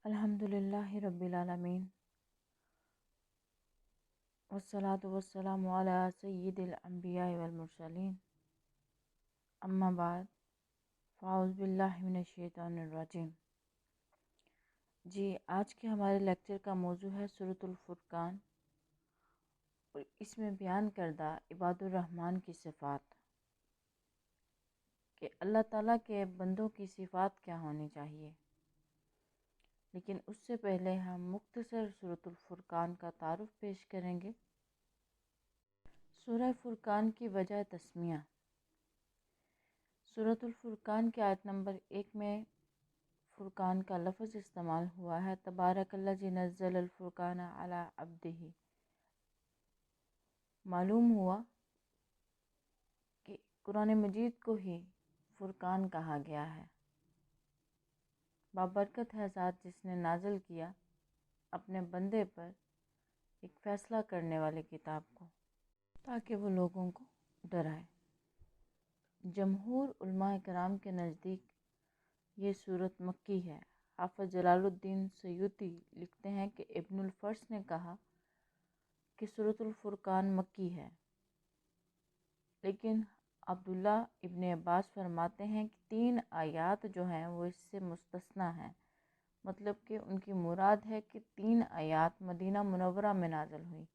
الحمدللہ رب العالمین والصلاة والسلام علی سید الانبیاء والمرسلین اما بعد فاعوذ باللہ من الشیطان الرجیم۔ آج کے ہمارے لیکچر کا موضوع ہے سورۃ الفرقان، اور اس میں بیان کردہ عباد الرحمن کی صفات، کہ اللہ تعالیٰ کے بندوں کی صفات کیا ہونی چاہیے۔ لیکن اس سے پہلے ہم مختصر سورۃ الفرقان کا تعارف پیش کریں گے۔ سورہ فرقان کی وجہ تسمیہ۔ سورۃ الفرقان کی آیت نمبر 1 میں فرقان کا لفظ استعمال ہوا ہے، تبارک الذی نزل الفرقان علی عبدہ۔ معلوم ہوا کہ قرآن مجید کو ہی فرقان کہا گیا ہے۔ بابرکت ہے ذات جس نے نازل کیا اپنے بندے پر ایک فیصلہ کرنے والی کتاب کو، تاکہ وہ لوگوں کو ڈرائے۔ جمہور علماء کرام کے نزدیک یہ سورت مکی ہے۔ حافظ جلال الدین سیوطی لکھتے ہیں کہ ابن الفرس نے کہا کہ سورۃ الفرقان مکی ہے، لیکن عبداللہ ابن عباس فرماتے ہیں کہ 3 آیات جو ہیں وہ اس سے مستثنیٰ ہیں، مطلب کہ ان کی مراد ہے کہ 3 آیات مدینہ منورہ میں نازل ہوئی۔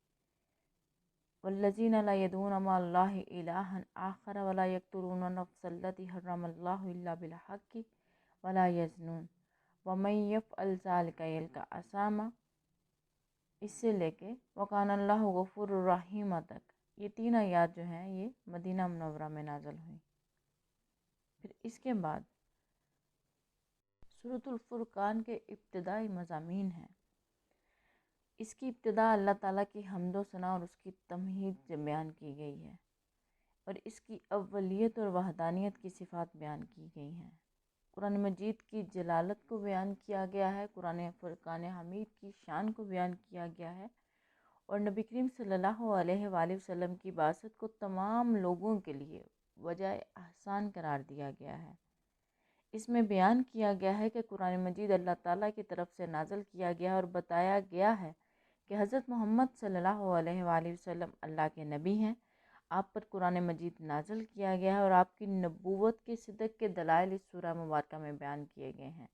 والذین لا یدعون مع اللہ الہا آخر ولا یقتلون النفس التی حرم اللہ الا بالحق ولا یزنون ومن یفعل ذلک یلقى اثاما، اس سے لے کے وکان اللہ غفور الرحیم تک، یہ 3 آیات جو ہیں یہ مدینہ منورہ میں نازل ہوئی۔ پھر اس کے بعد سورۃ الفرقان کے ابتدائی مضامین ہیں۔ اس کی ابتدا اللہ تعالیٰ کی حمد و ثنا اور اس کی تمہید سے بیان کی گئی ہے، اور اس کی اولیت اور وحدانیت کی صفات بیان کی گئی ہیں۔ قرآن مجید کی جلالت کو بیان کیا گیا ہے، قرآن فرقان حمید کی شان کو بیان کیا گیا ہے، اور نبی کریم صلی اللہ علیہ وآلہ وسلم کی بعثت کو تمام لوگوں کے لیے وجہ احسان قرار دیا گیا ہے۔ اس میں بیان کیا گیا ہے کہ قرآن مجید اللہ تعالیٰ کی طرف سے نازل کیا گیا ہے، اور بتایا گیا ہے کہ حضرت محمد صلی اللہ علیہ وآلہ وسلم اللہ کے نبی ہیں، آپ پر قرآن مجید نازل کیا گیا ہے، اور آپ کی نبوت کے صدق کے دلائل اس سورہ مبارکہ میں بیان کیے گئے ہیں۔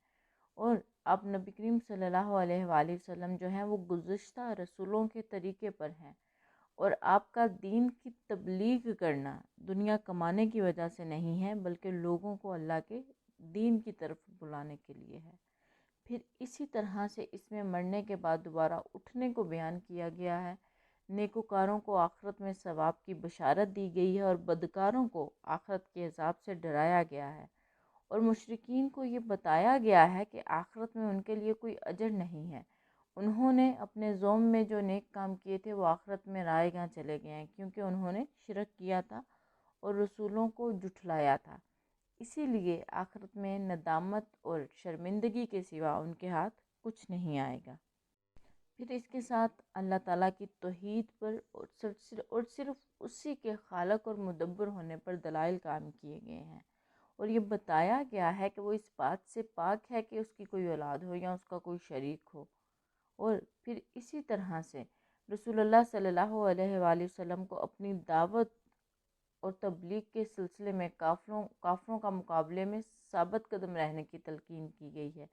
اور آپ نبی کریم صلی اللہ علیہ وآلہ وسلم جو ہیں وہ گزشتہ رسولوں کے طریقے پر ہیں، اور آپ کا دین کی تبلیغ کرنا دنیا کمانے کی وجہ سے نہیں ہے، بلکہ لوگوں کو اللہ کے دین کی طرف بلانے کے لیے ہے۔ پھر اسی طرح سے اس میں مرنے کے بعد دوبارہ اٹھنے کو بیان کیا گیا ہے، نیکوکاروں کو آخرت میں ثواب کی بشارت دی گئی ہے، اور بدکاروں کو آخرت کے عذاب سے ڈرایا گیا ہے، اور مشرکین کو یہ بتایا گیا ہے کہ آخرت میں ان کے لیے کوئی اجر نہیں ہے۔ انہوں نے اپنے زوم میں جو نیک کام کیے تھے وہ آخرت میں رائے گاں چلے گئے ہیں، کیونکہ انہوں نے شرک کیا تھا اور رسولوں کو جھٹلایا تھا۔ اسی لیے آخرت میں ندامت اور شرمندگی کے سوا ان کے ہاتھ کچھ نہیں آئے گا۔ پھر اس کے ساتھ اللہ تعالیٰ کی توحید پر اور صرف اسی کے خالق اور مدبر ہونے پر دلائل قائم کیے گئے ہیں، اور یہ بتایا گیا ہے کہ وہ اس بات سے پاک ہے کہ اس کی کوئی اولاد ہو یا اس کا کوئی شریک ہو۔ اور پھر اسی طرح سے رسول اللہ صلی اللہ علیہ وآلہ وسلم کو اپنی دعوت اور تبلیغ کے سلسلے میں کافروں کا مقابلے میں ثابت قدم رہنے کی تلقین کی گئی ہے،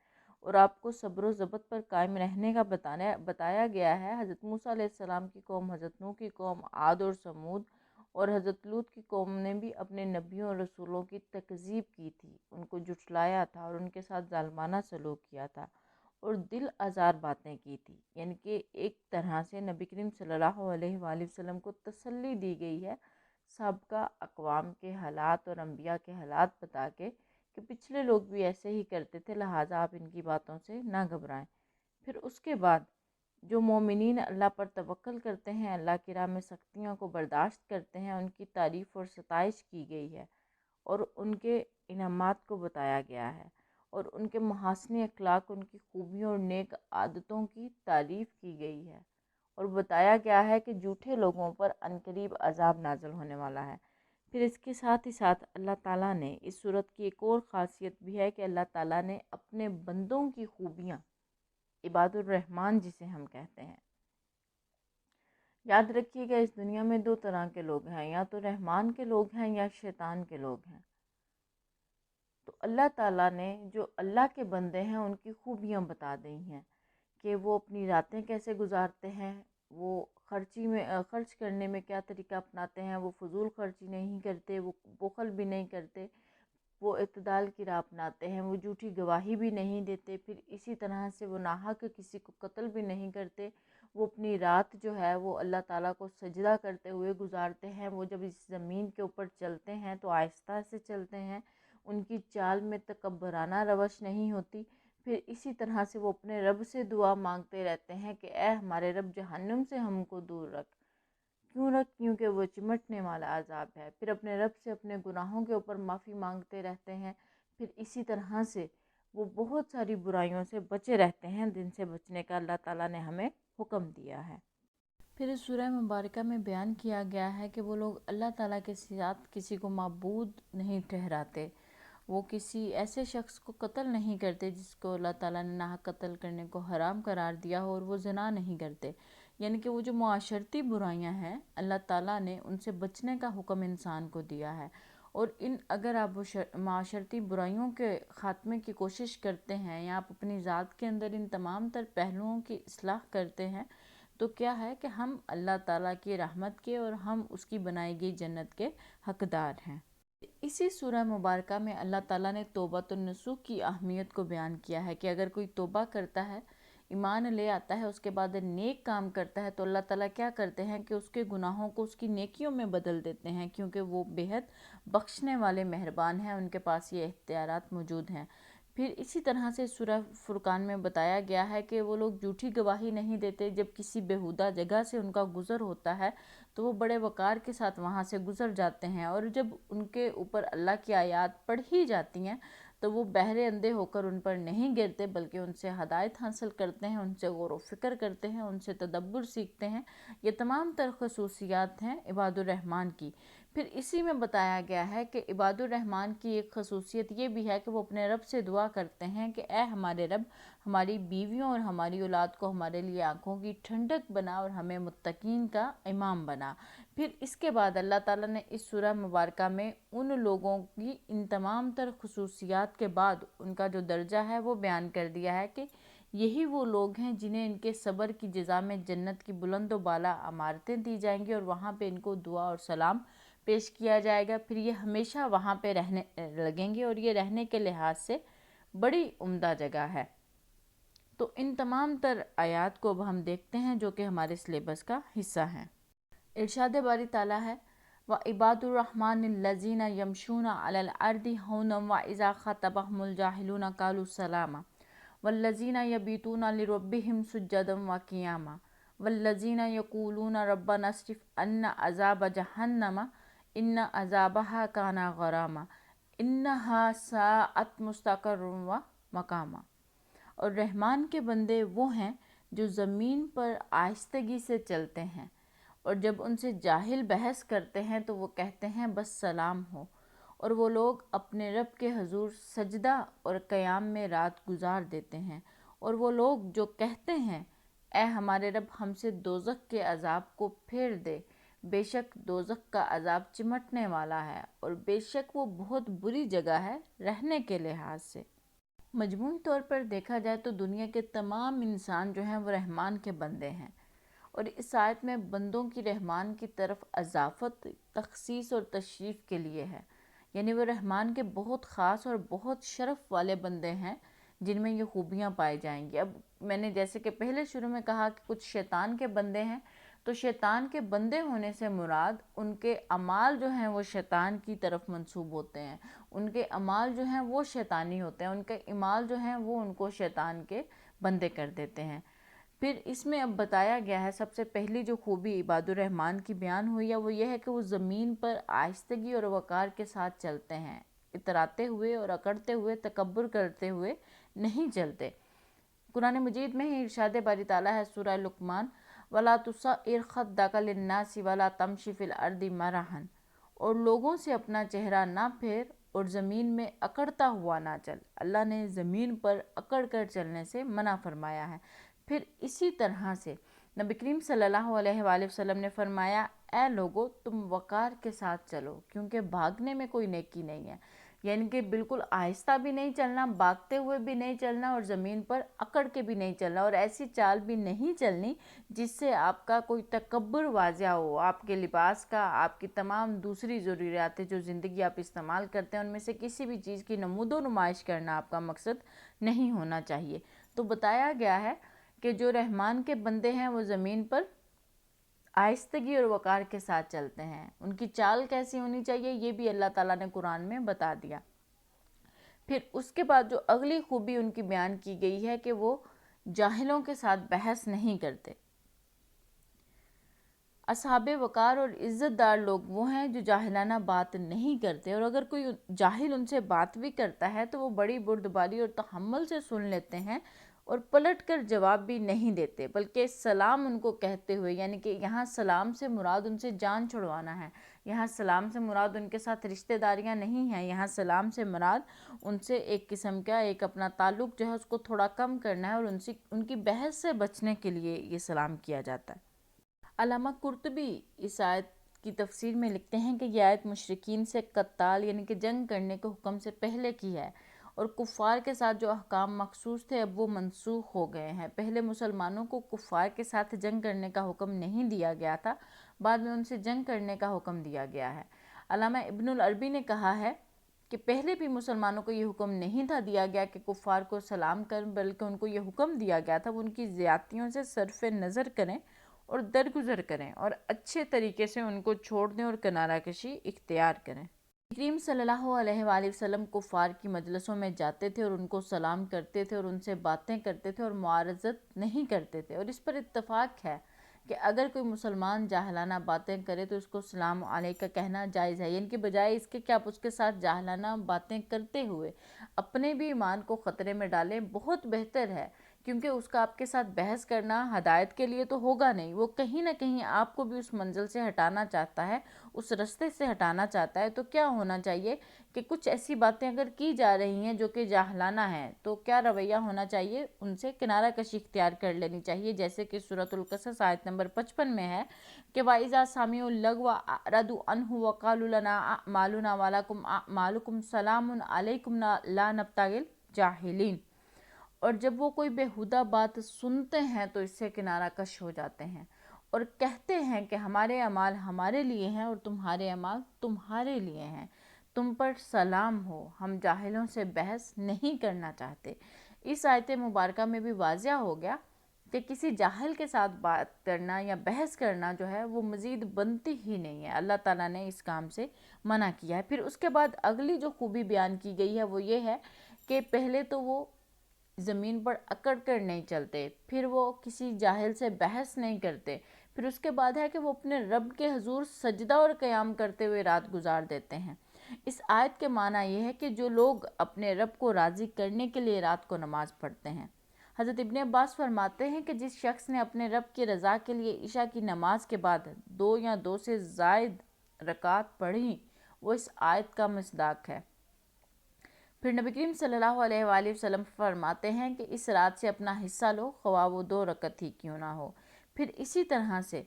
اور آپ کو صبر و ضبط پر قائم رہنے کا بتایا گیا ہے۔ حضرت موسیٰ علیہ السلام کی قوم، حضرت نوح کی قوم، عاد اور سمود اور حضرت لوط کی قوم نے بھی اپنے نبیوں اور رسولوں کی تکذیب کی تھی، ان کو جھٹلایا تھا اور ان کے ساتھ ظالمانہ سلوک کیا تھا، اور دل آزار باتیں کی تھی۔ یعنی کہ ایک طرح سے نبی کریم صلی اللہ علیہ وآلہ وسلم کو تسلی دی گئی ہے سابقہ اقوام کے حالات اور انبیاء کے حالات بتا کے، کہ پچھلے لوگ بھی ایسے ہی کرتے تھے، لہٰذا آپ ان کی باتوں سے نہ گھبرائیں۔ پھر اس کے بعد جو مومنین اللہ پر توکل کرتے ہیں، اللہ کی راہ میں سختیوں کو برداشت کرتے ہیں، ان کی تعریف اور ستائش کی گئی ہے، اور ان کے انعامات کو بتایا گیا ہے، اور ان کے محاسن اخلاق، ان کی خوبیوں اور نیک عادتوں کی تعریف کی گئی ہے، اور بتایا گیا ہے کہ جھوٹے لوگوں پر عنقریب عذاب نازل ہونے والا ہے۔ پھر اس کے ساتھ ہی ساتھ اللہ تعالیٰ نے اس صورت کی ایک اور خاصیت بھی ہے کہ اللہ تعالیٰ نے اپنے بندوں کی خوبیاں عباد الرحمن جسے ہم کہتے ہیں۔ یاد رکھیے گا اس دنیا میں دو طرح کے لوگ ہیں، یا تو رحمان کے لوگ ہیں یا شیطان کے لوگ ہیں۔ تو اللہ تعالیٰ نے جو اللہ کے بندے ہیں ان کی خوبیاں بتا دی ہیں کہ وہ اپنی راتیں کیسے گزارتے ہیں، وہ خرچ کرنے میں کیا طریقہ اپناتے ہیں، وہ فضول خرچی نہیں کرتے، وہ بخل بھی نہیں کرتے، وہ اعتدال کی راہ اپناتے ہیں، وہ جھوٹی گواہی بھی نہیں دیتے، پھر اسی طرح سے وہ ناحق کسی کو قتل بھی نہیں کرتے۔ وہ اپنی رات جو ہے وہ اللہ تعالیٰ کو سجدہ کرتے ہوئے گزارتے ہیں۔ وہ جب اس زمین کے اوپر چلتے ہیں تو آہستہ سے چلتے ہیں، ان کی چال میں تکبرانہ روش نہیں ہوتی۔ پھر اسی طرح سے وہ اپنے رب سے دعا مانگتے رہتے ہیں کہ اے ہمارے رب جہنم سے ہم کو دور رکھ۔ کیوں رکھ؟ کیونکہ وہ چمٹنے والا عذاب ہے۔ پھر اپنے رب سے اپنے گناہوں کے اوپر معافی مانگتے رہتے ہیں۔ پھر اسی طرح سے وہ بہت ساری برائیوں سے بچے رہتے ہیں جن سے بچنے کا اللہ تعالیٰ نے ہمیں حکم دیا ہے۔ پھر اس سورہ مبارکہ میں بیان کیا گیا ہے کہ وہ لوگ اللہ تعالیٰ کے ساتھ کسی کو معبود نہیں ٹھہراتے، وہ کسی ایسے شخص کو قتل نہیں کرتے جس کو اللہ تعالیٰ نے ناحق قتل کرنے کو حرام قرار دیا ہو، اور وہ زنا نہیں کرتے۔ یعنی کہ وہ جو معاشرتی برائیاں ہیں اللہ تعالیٰ نے ان سے بچنے کا حکم انسان کو دیا ہے، اور اگر آپ معاشرتی برائیوں کے خاتمے کی کوشش کرتے ہیں یا آپ اپنی ذات کے اندر ان تمام تر پہلوؤں کی اصلاح کرتے ہیں تو کیا ہے کہ ہم اللہ تعالیٰ کی رحمت کے اور ہم اس کی بنائی گئی جنت کے حقدار ہیں۔ اسی سورہ مبارکہ میں اللہ تعالیٰ نے توبۃ النصوح کی اہمیت کو بیان کیا ہے کہ اگر کوئی توبہ کرتا ہے، ایمان لے آتا ہے، اس کے بعد نیک کام کرتا ہے تو اللہ تعالیٰ کیا کرتے ہیں کہ اس کے گناہوں کو اس کی نیکیوں میں بدل دیتے ہیں، کیونکہ وہ بےحد بخشنے والے مہربان ہیں، ان کے پاس یہ اختیارات موجود ہیں۔ پھر اسی طرح سے سورہ فرقان میں بتایا گیا ہے کہ وہ لوگ جھوٹی گواہی نہیں دیتے، جب کسی بیہودہ جگہ سے ان کا گزر ہوتا ہے تو وہ بڑے وقار کے ساتھ وہاں سے گزر جاتے ہیں، اور جب ان کے اوپر اللہ کی آیات پڑھی جاتی ہیں تو وہ بہرے اندھے ہو کر ان پر نہیں گرتے، بلکہ ان سے ہدایت حاصل کرتے ہیں، ان سے غور و فکر کرتے ہیں، ان سے تدبر سیکھتے ہیں۔ یہ تمام تر خصوصیات ہیں عباد الرحمن کی۔ پھر اسی میں بتایا گیا ہے کہ عباد الرحمن کی ایک خصوصیت یہ بھی ہے کہ وہ اپنے رب سے دعا کرتے ہیں کہ اے ہمارے رب، ہماری بیویوں اور ہماری اولاد کو ہمارے لیے آنکھوں کی ٹھنڈک بنا اور ہمیں متقین کا امام بنا۔ پھر اس کے بعد اللہ تعالیٰ نے اس سورہ مبارکہ میں ان لوگوں کی ان تمام تر خصوصیات کے بعد ان کا جو درجہ ہے وہ بیان کر دیا ہے کہ یہی وہ لوگ ہیں جنہیں ان کے صبر کی جزا میں جنت کی بلند و بالا عمارتیں دی جائیں گی، اور وہاں پہ ان کو دعا اور سلام پیش کیا جائے گا۔ پھر یہ ہمیشہ وہاں پہ رہنے لگیں گے، اور یہ رہنے کے لحاظ سے بڑی عمدہ جگہ ہے۔ تو ان تمام تر آیات کو اب ہم دیکھتے ہیں جو کہ ہمارے سلیبس کا حصہ ہیں۔ ارشاد باری تعالیٰ ہے وَعِبَادُ الرَّحْمَنِ الَّذِينَ يَمْشُونَ عَلَى الْأَرْضِ هَوْنًا وَإِذَا خَاطَبَهُمُ الْجَاهِلُونَ قَالُوا سَلَامًا وَالَّذِينَ يَبِيتُونَ لِرَبِّهِمْ سُجَّدًا وَقِيَامًا وَالَّذِينَ يَقُولُونَ رَبَّنَا اصْرِفْ عَنَّا عَذَابَ جَهَنَّمَ إِنَّ عَذَابَهَا كَانَ غَرَامًا إِنَّهَا سَاءَتْ مُسْتَقَرًّا وَمَقَامًا۔ اور رحمان کے بندے وہ ہیں جو زمین پر آہستگی سے چلتے ہیں، اور جب ان سے جاہل بحث کرتے ہیں تو وہ کہتے ہیں بس سلام ہو، اور وہ لوگ اپنے رب کے حضور سجدہ اور قیام میں رات گزار دیتے ہیں، اور وہ لوگ جو کہتے ہیں اے ہمارے رب ہم سے دوزخ کے عذاب کو پھیر دے، بے شک دوزخ کا عذاب چمٹنے والا ہے، اور بے شک وہ بہت بری جگہ ہے رہنے کے لحاظ سے۔ مجموعی طور پر دیکھا جائے تو دنیا کے تمام انسان جو ہیں وہ رحمان کے بندے ہیں، اور اس آیت میں بندوں کی رحمان کی طرف اضافت تخصیص اور تشریف کے لیے ہے، یعنی وہ رحمان کے بہت خاص اور بہت شرف والے بندے ہیں جن میں یہ خوبیاں پائی جائیں گی۔ اب میں نے جیسے کہ پہلے شروع میں کہا کہ کچھ شیطان کے بندے ہیں، تو شیطان کے بندے ہونے سے مراد ان کے اعمال جو ہیں وہ شیطان کی طرف منسوب ہوتے ہیں، ان کے اعمال جو ہیں وہ شیطانی ہوتے ہیں، ان کے اعمال جو ہیں وہ ان کو شیطان کے بندے کر دیتے ہیں۔ پھر اس میں اب بتایا گیا ہے سب سے پہلی جو خوبی عباد الرحمن کی بیان ہوئی ہے وہ یہ ہے کہ وہ زمین پر آہستگی اور وقار کے ساتھ چلتے ہیں، اتراتے ہوئے اور اکڑتے ہوئے، تکبر کرتے ہوئے نہیں چلتے۔ قرآن مجید میں ہی ارشاد باری تعالیٰ ہے سورہ لقمان وَلَا تُصَعِّرْ خَدَّكَ لِلنَّاسِ وَلَا تَمْشِ فِي الْأَرْضِ مَرَحًا، اور لوگوں سے اپنا چہرہ نہ پھیر اور زمین میں اکڑتا ہوا نہ چل۔ اللہ نے زمین پر اکڑ کر چلنے سے منع فرمایا ہے۔ پھر اسی طرح سے نبی کریم صلی اللہ علیہ وآلہ وسلم نے فرمایا، اے لوگو تم وقار کے ساتھ چلو، کیونکہ بھاگنے میں کوئی نیکی نہیں ہے، یعنی کہ بالکل آہستہ بھی نہیں چلنا، بھاگتے ہوئے بھی نہیں چلنا، اور زمین پر اکڑ کے بھی نہیں چلنا، اور ایسی چال بھی نہیں چلنی جس سے آپ کا کوئی تکبر واضح ہو، آپ کے لباس کا، آپ کی تمام دوسری ضروریاتیں جو زندگی آپ استعمال کرتے ہیں ان میں سے کسی بھی چیز کی نمود و نمائش کرنا آپ کا مقصد نہیں ہونا چاہیے۔ تو بتایا گیا ہے کہ جو رحمان کے بندے ہیں وہ زمین پر آہستگی اور وقار کے ساتھ چلتے ہیں۔ ان کی چال کیسی ہونی چاہیے یہ بھی اللہ تعالیٰ نے قرآن میں بتا دیا۔ پھر اس کے بعد جو اگلی خوبی ان کی بیان کی گئی ہے کہ وہ جاہلوں کے ساتھ بحث نہیں کرتے۔ اصحاب وقار اور عزت دار لوگ وہ ہیں جو جاہلانہ بات نہیں کرتے، اور اگر کوئی جاہل ان سے بات بھی کرتا ہے تو وہ بڑی بردباری اور تحمل سے سن لیتے ہیں اور پلٹ کر جواب بھی نہیں دیتے، بلکہ سلام ان کو کہتے ہوئے، یعنی کہ یہاں سلام سے مراد ان سے جان چھڑوانا ہے، یہاں سلام سے مراد ان کے ساتھ رشتہ داریاں نہیں ہیں، یہاں سلام سے مراد ان سے ایک قسم کا ایک اپنا تعلق جو ہے اس کو تھوڑا کم کرنا ہے، اور ان کی بحث سے بچنے کے لیے یہ سلام کیا جاتا ہے۔ علامہ قرطبی اس آیت کی تفسیر میں لکھتے ہیں کہ یہ آیت مشرکین سے قتال یعنی کہ جنگ کرنے کے حکم سے پہلے کی ہے، اور کفار کے ساتھ جو احکام مخصوص تھے اب وہ منسوخ ہو گئے ہیں۔ پہلے مسلمانوں کو کفار کے ساتھ جنگ کرنے کا حکم نہیں دیا گیا تھا، بعد میں ان سے جنگ کرنے کا حکم دیا گیا ہے۔ علامہ ابن العربی نے کہا ہے کہ پہلے بھی مسلمانوں کو یہ حکم نہیں تھا دیا گیا کہ کفار کو سلام کریں، بلکہ ان کو یہ حکم دیا گیا تھا وہ ان کی زیادتیوں سے صرف نظر کریں اور درگزر کریں، اور اچھے طریقے سے ان کو چھوڑ دیں اور کنارہ کشی اختیار کریں۔ کریم صلی اللہ علیہ وآلہ وسلم کفار کی مجلسوں میں جاتے تھے اور ان کو سلام کرتے تھے اور ان سے باتیں کرتے تھے اور معارضت نہیں کرتے تھے، اور اس پر اتفاق ہے کہ اگر کوئی مسلمان جاہلانہ باتیں کرے تو اس کو سلام علیکہ کہنا جائز ہے، یعنی کہ بجائے اس کے کہ آپ اس کے ساتھ جاہلانہ باتیں کرتے ہوئے اپنے بھی ایمان کو خطرے میں ڈالیں، بہت بہتر ہے، کیونکہ اس کا آپ کے ساتھ بحث کرنا ہدایت کے لیے تو ہوگا نہیں، وہ کہیں نہ کہیں آپ کو بھی اس منزل سے ہٹانا چاہتا ہے، اس رستے سے ہٹانا چاہتا ہے۔ تو کیا ہونا چاہیے کہ کچھ ایسی باتیں اگر کی جا رہی ہیں جو کہ جاہلانہ ہیں تو کیا رویہ ہونا چاہیے، ان سے کنارہ کشی اختیار کر لینی چاہیے، جیسے کہ سورۃ القصص آیت نمبر 55 میں ہے کہ وَإِذَا سَمِعُوا اللَّغْوَ أَعْرَضُوا عَنْهُ وَقَالُوا لَنَا أَعْمَالُنَا وَلَكُمْ أَعْمَالُكُمْ سَلَامٌ عَلَيْكُمْ لَا نَبْتَغِي الْجَاهِلِينَ۔ اور جب وہ کوئی بیہودہ بات سنتے ہیں تو اس سے کنارہ کش ہو جاتے ہیں اور کہتے ہیں کہ ہمارے اعمال ہمارے لیے ہیں اور تمہارے اعمال تمہارے لیے ہیں، تم پر سلام ہو، ہم جاہلوں سے بحث نہیں کرنا چاہتے۔ اس آیت مبارکہ میں بھی واضح ہو گیا کہ کسی جاہل کے ساتھ بات کرنا یا بحث کرنا جو ہے وہ مزید بنتی ہی نہیں ہے، اللہ تعالیٰ نے اس کام سے منع کیا ہے۔ پھر اس کے بعد اگلی جو خوبی بیان کی گئی ہے وہ یہ ہے کہ پہلے تو وہ زمین پر اکڑ کر نہیں چلتے، پھر وہ کسی جاہل سے بحث نہیں کرتے، پھر اس کے بعد ہے کہ وہ اپنے رب کے حضور سجدہ اور قیام کرتے ہوئے رات گزار دیتے ہیں۔ اس آیت کے معنی یہ ہے کہ جو لوگ اپنے رب کو راضی کرنے کے لیے رات کو نماز پڑھتے ہیں۔ حضرت ابن عباس فرماتے ہیں کہ جس شخص نے اپنے رب کی رضا کے لیے عشاء کی نماز کے بعد 2 یا 2 سے زائد رکعات پڑھی وہ اس آیت کا مصداق ہے۔ پھر نبی کریم صلی اللہ علیہ وآلہ وسلم فرماتے ہیں کہ اس رات سے اپنا حصہ لو، خواہ وہ 2 رکعت ہی کیوں نہ ہو۔ پھر اسی طرح سے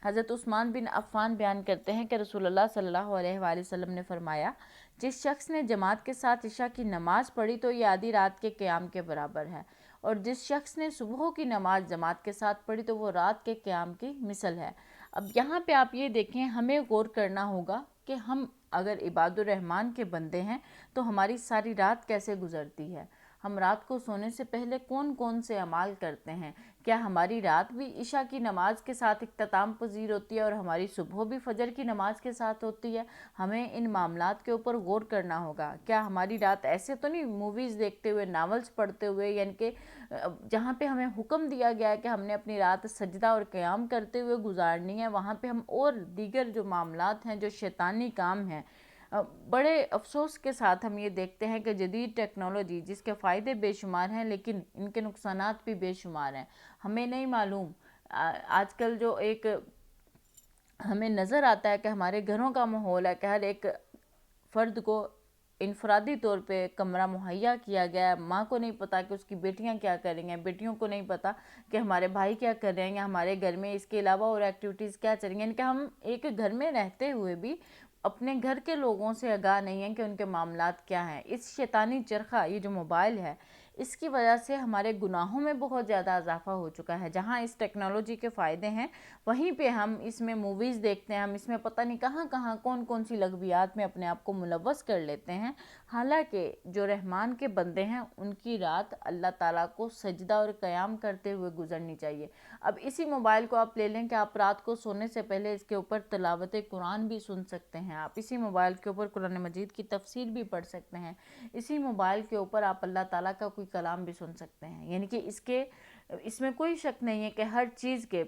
حضرت عثمان بن عفان بیان کرتے ہیں کہ رسول اللہ صلی اللہ علیہ وآلہ وسلم نے فرمایا، جس شخص نے جماعت کے ساتھ عشاء کی نماز پڑھی تو یہ آدھی رات کے قیام کے برابر ہے، اور جس شخص نے صبح کی نماز جماعت کے ساتھ پڑھی تو وہ رات کے قیام کی مثل ہے۔ اب یہاں پہ آپ یہ دیکھیں، ہمیں غور کرنا ہوگا کہ ہم اگر عباد الرحمن کے بندے ہیں تو ہماری ساری رات کیسے گزرتی ہے، ہم رات کو سونے سے پہلے کون کون سے اعمال کرتے ہیں، کیا ہماری رات بھی عشاء کی نماز کے ساتھ اختتام پذیر ہوتی ہے اور ہماری صبح بھی فجر کی نماز کے ساتھ ہوتی ہے؟ ہمیں ان معاملات کے اوپر غور کرنا ہوگا۔ کیا ہماری رات ایسے تو نہیں موویز دیکھتے ہوئے، ناولز پڑھتے ہوئے، یعنی کہ جہاں پہ ہمیں حکم دیا گیا ہے کہ ہم نے اپنی رات سجدہ اور قیام کرتے ہوئے گزارنی ہے، وہاں پہ ہم اور دیگر جو معاملات ہیں جو شیطانی کام ہیں، بڑے افسوس کے ساتھ ہم یہ دیکھتے ہیں کہ جدید ٹیکنالوجی جس کے فائدے بے شمار ہیں لیکن ان کے نقصانات بھی بے شمار ہیں، ہمیں نہیں معلوم۔ آج کل جو ایک ہمیں نظر آتا ہے کہ ہمارے گھروں کا ماحول ہے کہ ہر ایک فرد کو انفرادی طور پہ کمرہ مہیا کیا گیا ہے. ماں کو نہیں پتا کہ اس کی بیٹیاں کیا کر رہی ہیں، بیٹیوں کو نہیں پتا کہ ہمارے بھائی کیا کر رہے ہیں یا ہمارے گھر میں اس کے علاوہ اور ایکٹیویٹیز کیا چل رہی ہیں. کہ ہم ایک گھر میں رہتے ہوئے بھی اپنے گھر کے لوگوں سے آگاہ نہیں ہیں کہ ان کے معاملات کیا ہیں. اس شیطانی چرخہ، یہ جو موبائل ہے، اس کی وجہ سے ہمارے گناہوں میں بہت زیادہ اضافہ ہو چکا ہے. جہاں اس ٹیکنالوجی کے فائدے ہیں، وہیں پہ ہم اس میں موویز دیکھتے ہیں، ہم اس میں پتہ نہیں کہاں کہاں کون سی لغویات میں اپنے آپ کو ملوث کر لیتے ہیں. حالانکہ جو رحمان کے بندے ہیں ان کی رات اللہ تعالیٰ کو سجدہ اور قیام کرتے ہوئے گزرنی چاہیے. اب اسی موبائل کو آپ لے لیں کہ آپ رات کو سونے سے پہلے اس کے اوپر تلاوت قرآن بھی سن سکتے ہیں، آپ اسی موبائل کے اوپر قرآن مجید کی تفسیر بھی پڑھ سکتے ہیں، اسی موبائل کے اوپر آپ اللہ تعالیٰ کا کوئی کلام بھی سن سکتے ہیں. یعنی کہ اس میں کوئی شک نہیں ہے کہ ہر چیز کے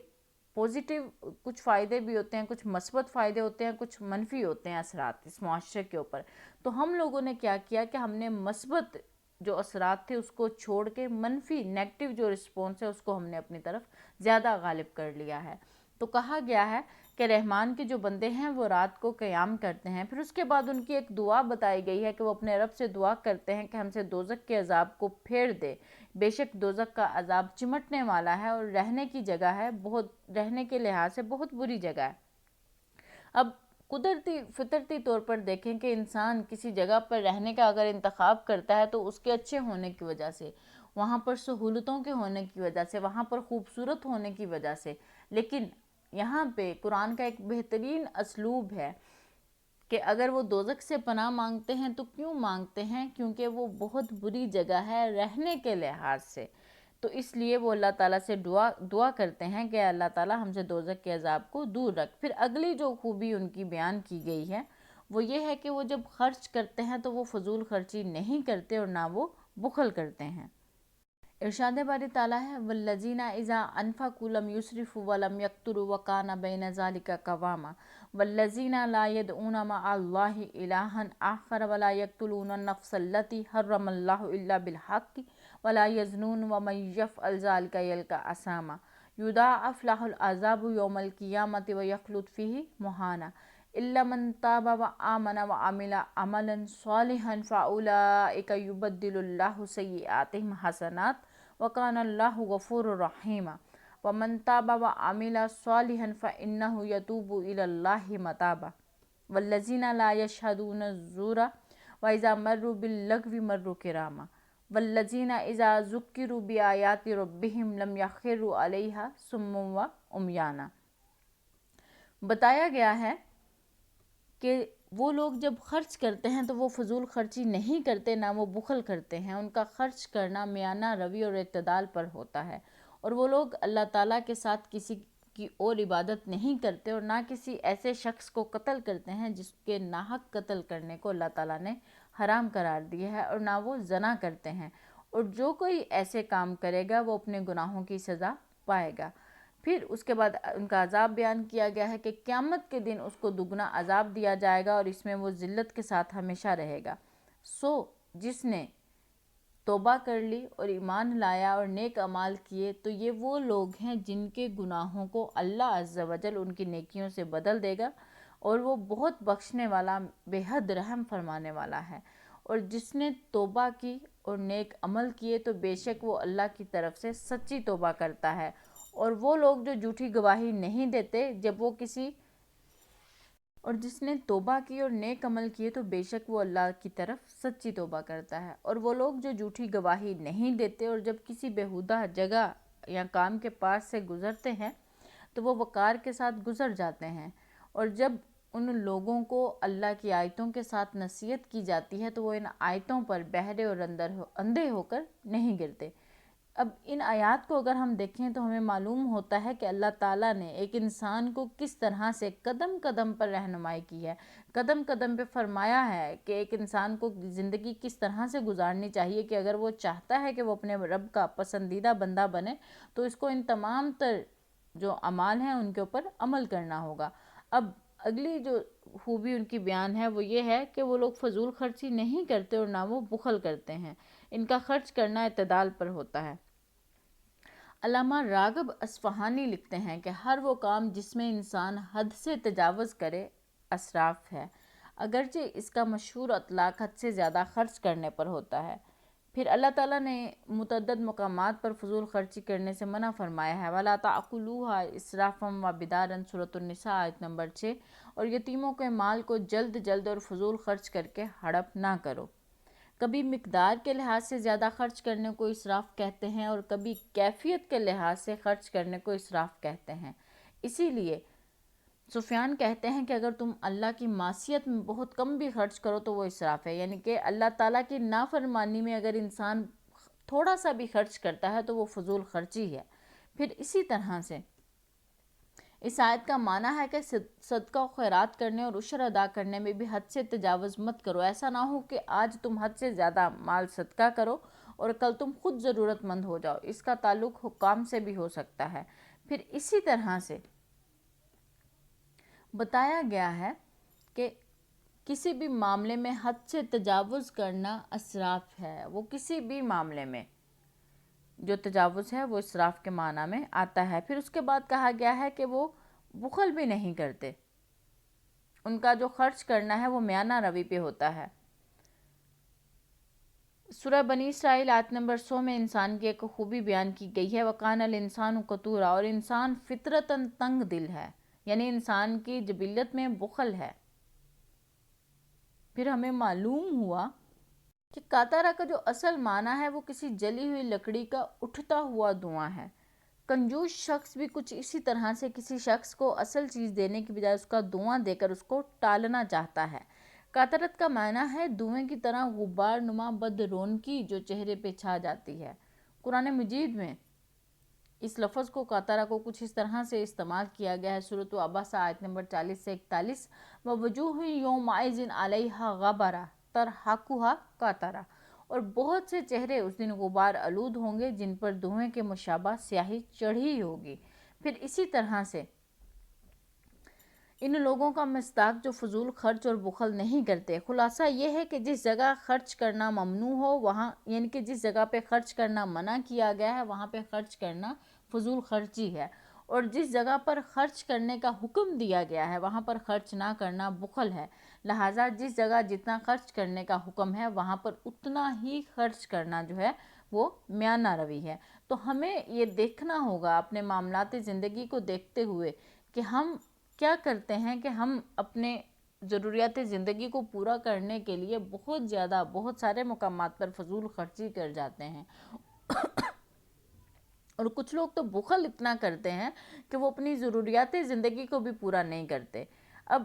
پوزیٹیو کچھ فائدے بھی ہوتے ہیں، کچھ مثبت فائدے ہوتے ہیں، کچھ منفی ہوتے ہیں اثرات اس معاشرے کے اوپر. تو ہم لوگوں نے کیا کیا کہ ہم نے مثبت جو اثرات تھے اس کو چھوڑ کے منفی نیگیٹو جو رسپونس ہے اس کو ہم نے اپنی طرف زیادہ غالب کر لیا ہے. تو کہا گیا ہے کہ رحمان کے جو بندے ہیں وہ رات کو قیام کرتے ہیں. پھر اس کے بعد ان کی ایک دعا بتائی گئی ہے کہ وہ اپنے رب سے دعا کرتے ہیں کہ ہم سے دوزخ کے عذاب کو پھیر دے. بے شک دوزخ کا عذاب چمٹنے والا ہے اور رہنے کی جگہ ہے، رہنے کے لحاظ سے بہت بری جگہ ہے. اب قدرتی فطرتی طور پر دیکھیں کہ انسان کسی جگہ پر رہنے کا اگر انتخاب کرتا ہے تو اس کے اچھے ہونے کی وجہ سے، وہاں پر سہولتوں کے ہونے کی وجہ سے، وہاں پر خوبصورت ہونے کی وجہ سے. لیکن یہاں پہ قرآن کا ایک بہترین اسلوب ہے کہ اگر وہ دوزخ سے پناہ مانگتے ہیں تو کیوں مانگتے ہیں؟ کیونکہ وہ بہت بری جگہ ہے رہنے کے لحاظ سے. تو اس لیے وہ اللہ تعالیٰ سے دعا کرتے ہیں کہ اللہ تعالیٰ ہم سے دوزخ کے عذاب کو دور رکھ. پھر اگلی جو خوبی ان کی بیان کی گئی ہے وہ یہ ہے کہ وہ جب خرچ کرتے ہیں تو وہ فضول خرچی نہیں کرتے اور نہ وہ بخل کرتے ہیں. ارشاد باری تعالیٰ ہے والذین اذا انفقوا لم یسرفوا ولم یقتروا وکان بین ذلک قواما والذین لا یدعون مع اللہ الہا آخر ولا یقتلون النفس التي حرم اللہ الا بالحق ولا یزنون ومن یفعل ذلک یلقى اثاما یضاعف له العذاب یوم القیامة ویخلد فیہ مہانا الا من تاب وآمن وعمل عملا صالحا فاولئک یبدل اللہ سیئاتہم حسنات وَقَانَ اللَّهُ غَفُورٌ رَحِيمًا وَمَنْ تَابَ وَعَمِلَ صَالِحًا فَإِنَّهُ يَتُوبُ إِلَى اللَّهِ مَتَابًا وَالَّذِينَ لَا يَشْهَدُونَ الزُّورَ وَإِذَا مَرُّوا بِاللَّغْوِ مَرُّوا كِرَامًا وَالَّذِينَ إِذَا ذُكِّرُوا بِآيَاتِ رَبِّهِمْ لَمْ يَخِرُّوا عَلَيْهَا صُمًّا وَعُمْيَانًا. بتایا گیا ہے کہ وہ لوگ جب خرچ کرتے ہیں تو وہ فضول خرچی نہیں کرتے، نہ وہ بخل کرتے ہیں. ان کا خرچ کرنا میانہ روی اور اعتدال پر ہوتا ہے. اور وہ لوگ اللہ تعالیٰ کے ساتھ کسی کی اور عبادت نہیں کرتے اور نہ کسی ایسے شخص کو قتل کرتے ہیں جس کے ناحق قتل کرنے کو اللہ تعالیٰ نے حرام قرار دیا ہے، اور نہ وہ زنا کرتے ہیں. اور جو کوئی ایسے کام کرے گا وہ اپنے گناہوں کی سزا پائے گا. پھر اس کے بعد ان کا عذاب بیان کیا گیا ہے کہ قیامت کے دن اس کو دگنا عذاب دیا جائے گا اور اس میں وہ ذلت کے ساتھ ہمیشہ رہے گا. جس نے توبہ کر لی اور ایمان لایا اور نیک اعمال کیے تو یہ وہ لوگ ہیں جن کے گناہوں کو اللہ عز و جل ان کی نیکیوں سے بدل دے گا، اور وہ بہت بخشنے والا، بے حد رحم فرمانے والا ہے. اور جس نے توبہ کی اور نیک عمل کیے تو بے شک وہ اللہ کی طرف سے سچی توبہ کرتا ہے. اور وہ لوگ جو جھوٹی گواہی نہیں دیتے جب وہ اور جس نے توبہ کی اور نیک عمل کیے تو بے شک وہ اللہ کی طرف سچی توبہ کرتا ہے. اور وہ لوگ جو جھوٹی گواہی نہیں دیتے اور جب کسی بیہودہ جگہ یا کام کے پاس سے گزرتے ہیں تو وہ وقار کے ساتھ گزر جاتے ہیں. اور جب ان لوگوں کو اللہ کی آیتوں کے ساتھ نصیحت کی جاتی ہے تو وہ ان آیتوں پر بہرے اور اندھے ہو کر نہیں گرتے. اب ان آیات کو اگر ہم دیکھیں تو ہمیں معلوم ہوتا ہے کہ اللہ تعالیٰ نے ایک انسان کو کس طرح سے قدم قدم پر رہنمائی کی ہے، قدم قدم پہ فرمایا ہے کہ ایک انسان کو زندگی کس طرح سے گزارنی چاہیے کہ اگر وہ چاہتا ہے کہ وہ اپنے رب کا پسندیدہ بندہ بنے تو اس کو ان تمام تر جو اعمال ہیں ان کے اوپر عمل کرنا ہوگا. اب اگلی جو خوبی ان کی بیان ہے وہ یہ ہے کہ وہ لوگ فضول خرچی نہیں کرتے اور نہ وہ بخل کرتے ہیں. ان کا خرچ کرنا اعتدال پر ہوتا ہے. علامہ راغب اصفہانی لکھتے ہیں کہ ہر وہ کام جس میں انسان حد سے تجاوز کرے اسراف ہے. اگرچہ اس کا مشہور اطلاق حد سے زیادہ خرچ کرنے پر ہوتا ہے۔ پھر اللہ تعالیٰ نے متعدد مقامات پر فضول خرچی کرنے سے منع فرمایا ہے۔ وَلَا تَأْكُلُوهَا إِسْرَافًا وَبِدَارًا، سورۃ النساء آیت نمبر 6۔ اور یتیموں کے مال کو جلد جلد اور فضول خرچ کر کے ہڑپ نہ کرو۔ کبھی مقدار کے لحاظ سے زیادہ خرچ کرنے کو اسراف کہتے ہیں اور کبھی کیفیت کے لحاظ سے خرچ کرنے کو اسراف کہتے ہیں۔ اسی لیے سفیان کہتے ہیں کہ اگر تم اللہ کی معصیت میں بہت کم بھی خرچ کرو تو وہ اسراف ہے، یعنی کہ اللہ تعالیٰ کی نافرمانی میں اگر انسان تھوڑا سا بھی خرچ کرتا ہے تو وہ فضول خرچی ہے۔ پھر اسی طرح سے اس آیت کا معنی ہے کہ صدقہ و خیرات کرنے اور عشر ادا کرنے میں بھی حد سے تجاوز مت کرو۔ ایسا نہ ہو کہ آج تم حد سے زیادہ مال صدقہ کرو اور کل تم خود ضرورت مند ہو جاؤ۔ اس کا تعلق حکام سے بھی ہو سکتا ہے۔ پھر اسی طرح سے بتایا گیا ہے کہ کسی بھی معاملے میں حد سے تجاوز کرنا اسراف ہے۔ وہ کسی بھی معاملے میں جو تجاوز ہے وہ اسراف کے معنی میں آتا ہے۔ پھر اس کے بعد کہا گیا ہے کہ وہ بخل بھی نہیں کرتے، ان کا جو خرچ کرنا ہے وہ میانہ روی پہ ہوتا ہے۔ سورہ بنی اسرائیل آیت نمبر 100 میں انسان کی ایک خوبی بیان کی گئی ہے، وَقَانَ الْإِنسَانُ قَتُورًا، اور انسان فطرتاً تنگ دل ہے، یعنی انسان کی جبلت میں بخل ہے۔ پھر ہمیں معلوم ہوا کہ قاطرہ کا جو اصل معنی ہے وہ کسی جلی ہوئی لکڑی کا اٹھتا ہوا دھواں ہے۔ کنجوس شخص بھی کچھ اسی طرح سے کسی شخص کو اصل چیز دینے کی بجائے اس کا دھواں دے کر اس کو ٹالنا چاہتا ہے۔ قاطرت کا معنی ہے دھوئیں کی طرح غبار نما بد رونقی جو چہرے پہ چھا جاتی ہے۔ قرآن مجید میں اس لفظ کو قاطرہ کو کچھ اس طرح سے استعمال کیا گیا ہے۔ سورۃ عبسہ آیت نمبر 40 سے 41، وَوُجُوهٌ يَوْمَئِذٍ عَلَيْهَا غَبَرَةٌ تَرْهَقُهَا قَطَرَةٌ، اور بہت سے چہرے اس دن غبار آلود ہوں گے جن پر دھوئیں کے مشابہ سیاہی چڑھی ہوگی۔ پھر اسی طرح سے ان لوگوں کا مصداق جو فضول خرچ اور بخل نہیں کرتے۔ خلاصہ یہ ہے کہ جس جگہ خرچ کرنا ممنوع ہو وہاں، یعنی کہ جس جگہ پہ خرچ کرنا منع کیا گیا ہے وہاں پہ خرچ کرنا فضول خرچی ہے، اور جس جگہ پر خرچ کرنے کا حکم دیا گیا ہے وہاں پر خرچ نہ کرنا بخل ہے۔ لہٰذا جس جگہ جتنا خرچ کرنے کا حکم ہے وہاں پر اتنا ہی خرچ کرنا جو ہے وہ میانہ روی ہے۔ تو ہمیں یہ دیکھنا ہوگا اپنے معاملات زندگی کو دیکھتے ہوئے کہ ہم کیا کرتے ہیں کہ ہم اپنے ضروریات زندگی کو پورا کرنے کے لیے بہت سارے مقامات پر فضول خرچی کر جاتے ہیں، اور کچھ لوگ تو بخل اتنا کرتے ہیں کہ وہ اپنی ضروریات زندگی کو بھی پورا نہیں کرتے۔ اب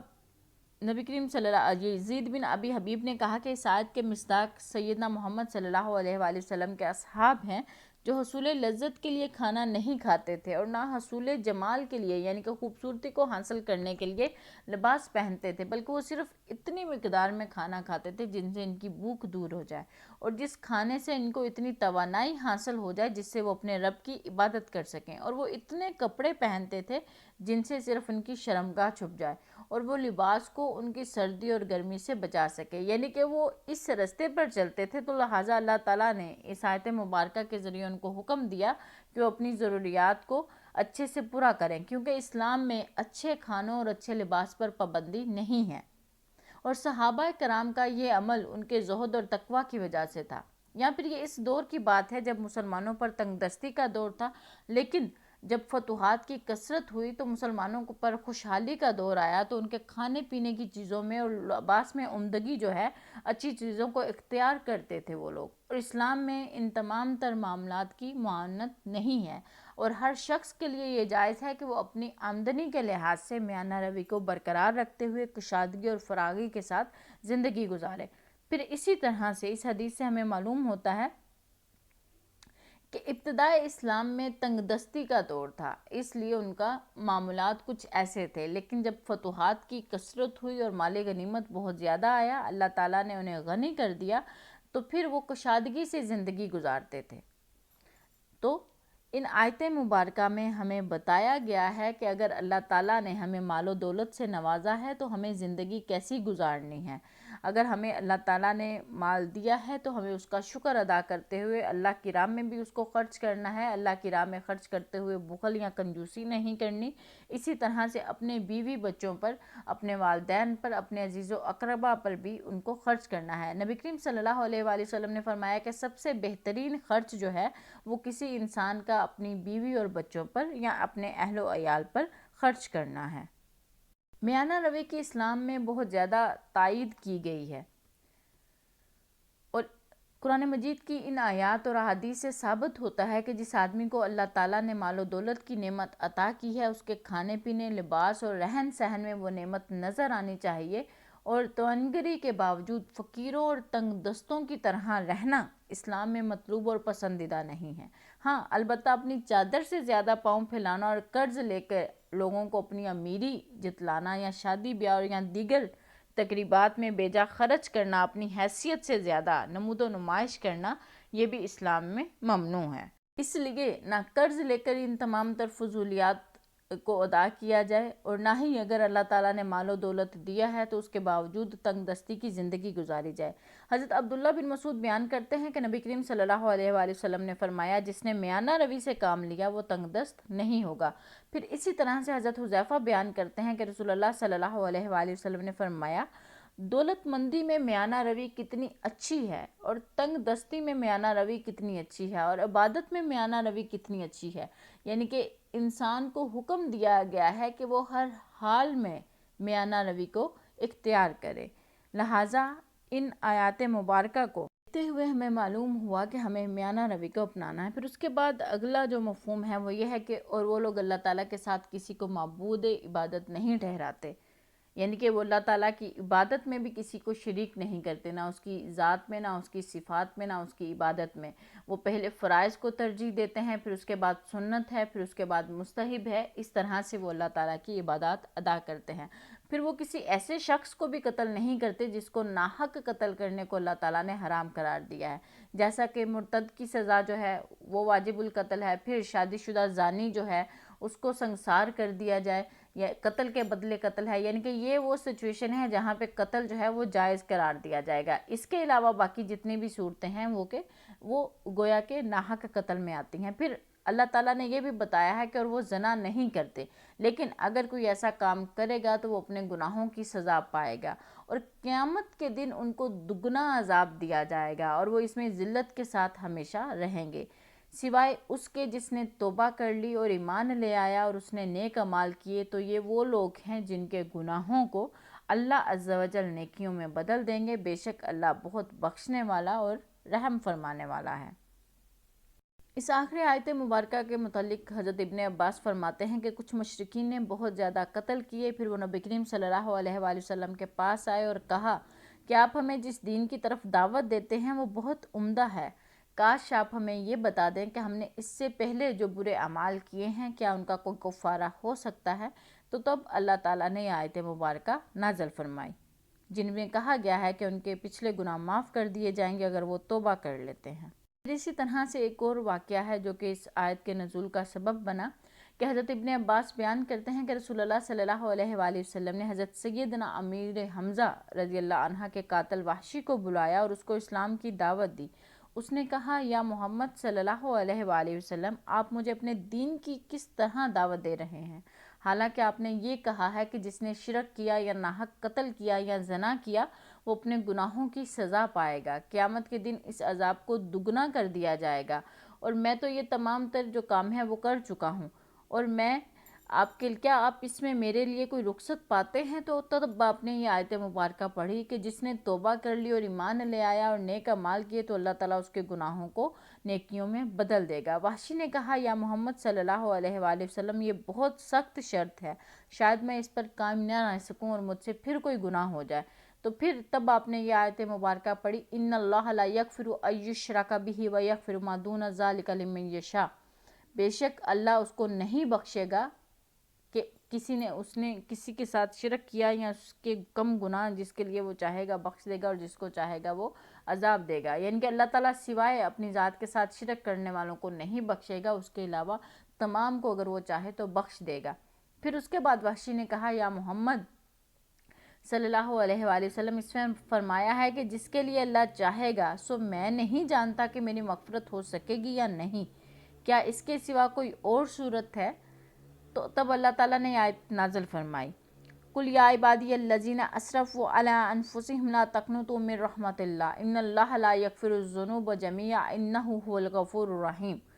نبی کریم صلی اللہ علیہ وسلم، یزید بن ابی حبیب نے کہا کہ اس آیت کے مصداق سیدنا محمد صلی اللہ علیہ وآلہ وسلم کے اصحاب ہیں جو حصول لذت کے لیے کھانا نہیں کھاتے تھے اور نہ حصول جمال کے لیے، یعنی کہ خوبصورتی کو حاصل کرنے کے لیے لباس پہنتے تھے، بلکہ وہ صرف اتنی مقدار میں کھانا کھاتے تھے جن سے ان کی بھوک دور ہو جائے اور جس کھانے سے ان کو اتنی توانائی حاصل ہو جائے جس سے وہ اپنے رب کی عبادت کر سکیں، اور وہ اتنے کپڑے پہنتے تھے جن سے صرف ان کی شرمگاہ چھپ جائے اور وہ لباس کو ان کی سردی اور گرمی سے بچا سکے، یعنی کہ وہ اس رستے پر چلتے تھے۔ تو لہٰذا اللہ تعالیٰ نے اس آیت مبارکہ کے ذریعے ان کو حکم دیا کہ وہ اپنی ضروریات کو اچھے سے پورا کریں، کیونکہ اسلام میں اچھے کھانوں اور اچھے لباس پر پابندی نہیں ہے، اور صحابہ کرام کا یہ عمل ان کے زہد اور تقوی کی وجہ سے تھا۔ یا پھر یہ اس دور کی بات ہے جب مسلمانوں پر تنگ دستی کا دور تھا، لیکن جب فتوحات کی کثرت ہوئی تو مسلمانوں پر خوشحالی کا دور آیا، تو ان کے کھانے پینے کی چیزوں میں اور لباس میں عمدگی جو ہے، اچھی چیزوں کو اختیار کرتے تھے وہ لوگ، اور اسلام میں ان تمام تر معاملات کی معاونت نہیں ہے، اور ہر شخص کے لیے یہ جائز ہے کہ وہ اپنی آمدنی کے لحاظ سے میانہ روی کو برقرار رکھتے ہوئے کشادگی اور فراغی کے ساتھ زندگی گزارے۔ پھر اسی طرح سے اس حدیث سے ہمیں معلوم ہوتا ہے کہ ابتدائے اسلام میں تنگ دستی کا دور تھا، اس لیے ان کا معاملات کچھ ایسے تھے، لیکن جب فتوحات کی کثرت ہوئی اور مال غنیمت بہت زیادہ آیا، اللہ تعالیٰ نے انہیں غنی کر دیا، تو پھر وہ کشادگی سے زندگی گزارتے تھے۔ تو ان آیت مبارکہ میں ہمیں بتایا گیا ہے کہ اگر اللہ تعالیٰ نے ہمیں مال و دولت سے نوازا ہے تو ہمیں زندگی کیسی گزارنی ہے۔ اگر ہمیں اللہ تعالیٰ نے مال دیا ہے تو ہمیں اس کا شکر ادا کرتے ہوئے اللہ کی راہ میں بھی اس کو خرچ کرنا ہے، اللہ کی راہ میں خرچ کرتے ہوئے بخل یا کنجوسی نہیں کرنی، اسی طرح سے اپنے بیوی بچوں پر، اپنے والدین پر، اپنے عزیز و اقربا پر بھی ان کو خرچ کرنا ہے۔ نبی کریم صلی اللہ علیہ وآلہ وسلم نے فرمایا کہ سب سے بہترین خرچ جو ہے وہ کسی انسان کا اپنی بیوی اور بچوں پر یا اپنے اہل و عیال پر خرچ کرنا ہے۔ میانہ روی کی اسلام میں بہت زیادہ تائید کی گئی ہے، اور قرآن مجید کی ان آیات اور احادیث سے ثابت ہوتا ہے کہ جس آدمی کو اللہ تعالیٰ نے مال و دولت کی نعمت عطا کی ہے، اس کے کھانے پینے، لباس اور رہن سہن میں وہ نعمت نظر آنی چاہیے، اور توانگری کے باوجود فقیروں اور تنگ دستوں کی طرح رہنا اسلام میں مطلوب اور پسندیدہ نہیں ہے۔ ہاں، البتہ اپنی چادر سے زیادہ پاؤں پھیلانا اور قرض لے کر لوگوں کو اپنی امیری جتلانا یا شادی بیاہ اور یا دیگر تقریبات میں بیجا خرچ کرنا، اپنی حیثیت سے زیادہ نمود و نمائش کرنا، یہ بھی اسلام میں ممنوع ہے۔ اس لیے نہ قرض لے کر ان تمام تر فضولیات کو ادا کیا جائے، اور نہ ہی اگر اللہ تعالیٰ نے مال و دولت دیا ہے تو اس کے باوجود تنگ دستی کی زندگی گزاری جائے۔ حضرت عبداللہ بن مسعود بیان کرتے ہیں کہ نبی کریم صلی اللہ علیہ وآلہ وسلم نے فرمایا، جس نے میانہ روی سے کام لیا وہ تنگ دست نہیں ہوگا۔ پھر اسی طرح سے حضرت حذیفہ بیان کرتے ہیں کہ رسول اللہ صلی اللہ علیہ وآلہ وسلم نے فرمایا، دولت مندی میں میانہ روی کتنی اچھی ہے، اور تنگ دستی میں میانہ روی کتنی اچھی ہے، اور عبادت میں میانہ روی کتنی اچھی ہے۔ یعنی کہ انسان کو حکم دیا گیا ہے کہ وہ ہر حال میں میانہ روی کو اختیار کرے۔ لہٰذا ان آیات مبارکہ کو دیکھتے ہوئے ہمیں معلوم ہوا کہ ہمیں میانہ روی کو اپنانا ہے۔ پھر اس کے بعد اگلا جو مفہوم ہے وہ یہ ہے کہ اور وہ لوگ اللہ تعالیٰ کے ساتھ کسی کو معبود عبادت نہیں ٹھہراتے، یعنی کہ وہ اللہ تعالیٰ کی عبادت میں بھی کسی کو شریک نہیں کرتے، نہ اس کی ذات میں، نہ اس کی صفات میں، نہ اس کی عبادت میں۔ وہ پہلے فرائض کو ترجیح دیتے ہیں، پھر اس کے بعد سنت ہے، پھر اس کے بعد مستحب ہے، اس طرح سے وہ اللہ تعالیٰ کی عبادات ادا کرتے ہیں۔ پھر وہ کسی ایسے شخص کو بھی قتل نہیں کرتے جس کو ناحق قتل کرنے کو اللہ تعالیٰ نے حرام قرار دیا ہے، جیسا کہ مرتد کی سزا جو ہے وہ واجب القتل ہے۔ پھر شادی شدہ زانی جو ہے اس کو سنسار کر دیا جائے، یا قتل کے بدلے قتل ہے، یعنی کہ یہ وہ سچویشن ہے جہاں پہ قتل جو ہے وہ جائز قرار دیا جائے گا۔ اس کے علاوہ باقی جتنی بھی صورتیں ہیں وہ گویا کہ ناحق قتل میں آتی ہیں۔ پھر اللہ تعالیٰ نے یہ بھی بتایا ہے کہ اور وہ زنا نہیں کرتے، لیکن اگر کوئی ایسا کام کرے گا تو وہ اپنے گناہوں کی سزا پائے گا، اور قیامت کے دن ان کو دگنا عذاب دیا جائے گا، اور وہ اس میں ذلت کے ساتھ ہمیشہ رہیں گے، سوائے اس کے جس نے توبہ کر لی اور ایمان لے آیا اور اس نے نیک اعمال کیے، تو یہ وہ لوگ ہیں جن کے گناہوں کو اللہ عز و جل نیکیوں میں بدل دیں گے، بے شک اللہ بہت بخشنے والا اور رحم فرمانے والا ہے۔ اس آخری آیت مبارکہ کے متعلق حضرت ابن عباس فرماتے ہیں کہ کچھ مشرکین نے بہت زیادہ قتل کیے، پھر وہ نبی کریم صلی اللہ علیہ وآلہ وسلم کے پاس آئے اور کہا کہ آپ ہمیں جس دین کی طرف دعوت دیتے ہیں وہ بہت عمدہ ہے، کاش آپ ہمیں یہ بتا دیں کہ ہم نے اس سے پہلے جو برے اعمال کیے ہیں کیا ان کا کوئی کفارہ ہو سکتا ہے؟ تو تب اللہ تعالیٰ نے یہ آیت مبارکہ نازل فرمائی، جن میں کہا گیا ہے کہ ان کے پچھلے گناہ معاف کر دیے جائیں گے اگر وہ توبہ کر لیتے ہیں۔ اسی طرح سے ایک اور واقعہ ہے جو کہ اس آیت کے نزول کا سبب بنا، کہ حضرت ابن عباس بیان کرتے ہیں کہ رسول اللہ صلی اللہ علیہ وآلہ وسلم نے حضرت سیدنا امیر حمزہ رضی اللہ عنہ کے قاتل وحشی کو بلایا اور اس کو اسلام کی دعوت دی۔ اس نے کہا، یا محمد صلی اللہ علیہ وآلہ وسلم، آپ مجھے اپنے دین کی کس طرح دعوت دے رہے ہیں؟ حالانکہ آپ نے یہ کہا ہے کہ جس نے شرک کیا یا ناحق قتل کیا یا زنا کیا وہ اپنے گناہوں کی سزا پائے گا، قیامت کے دن اس عذاب کو دگنا کر دیا جائے گا، اور میں تو یہ تمام تر جو کام ہے وہ کر چکا ہوں، اور کیا آپ اس میں میرے لیے کوئی رخصت پاتے ہیں؟ تو تب آپ نے یہ آیت مبارکہ پڑھی کہ جس نے توبہ کر لی اور ایمان لے آیا اور نیک اعمال کیے تو اللہ تعالیٰ اس کے گناہوں کو نیکیوں میں بدل دے گا۔ وحشی نے کہا، یا محمد صلی اللہ علیہ وآلہ وسلم، یہ بہت سخت شرط ہے، شاید میں اس پر قائم نہ رہ سکوں اور مجھ سے پھر کوئی گناہ ہو جائے۔ تو پھر تب آپ نے یہ آیت مبارکہ پڑھی، ان اللہ لا یغفر ان یشرک بہ ویغفر ما دون ذلک لمن یشاء، بے شک اللہ اس کو نہیں بخشے گا کہ اس نے کسی کے ساتھ شرک کیا یا اس کے کم گناہ، جس کے لیے وہ چاہے گا بخش دے گا اور جس کو چاہے گا وہ عذاب دے گا، یعنی کہ اللہ تعالیٰ سوائے اپنی ذات کے ساتھ شرک کرنے والوں کو نہیں بخشے گا، اس کے علاوہ تمام کو اگر وہ چاہے تو بخش دے گا۔ پھر اس کے بعد وحشی نے کہا، یا محمد صلی اللہ علیہ وآلہ وسلم اس میں فرمایا ہے کہ جس کے لیے اللہ چاہے گا سو میں نہیں جانتا کہ میری مغفرت ہو سکے گی یا نہیں، کیا اس کے سوا کوئی اور صورت ہے؟ تو تب اللہ تعالیٰ نے آیت نازل فرمائی، قُلْ يَا عِبَادِيَ الَّذِينَ أَسْرَفُوا عَلَىٰ أَنفُسِهِمْ لَا تَقْنَطُوا مِن رَحْمَةِ اللَّهِ إِنَّ اللَّهَ لَا يَغْفِرُ الذُّنُوبَ جَمِيعًا إِنَّهُ هُوَ الْغَفُورُ الرَّحِيمُ۔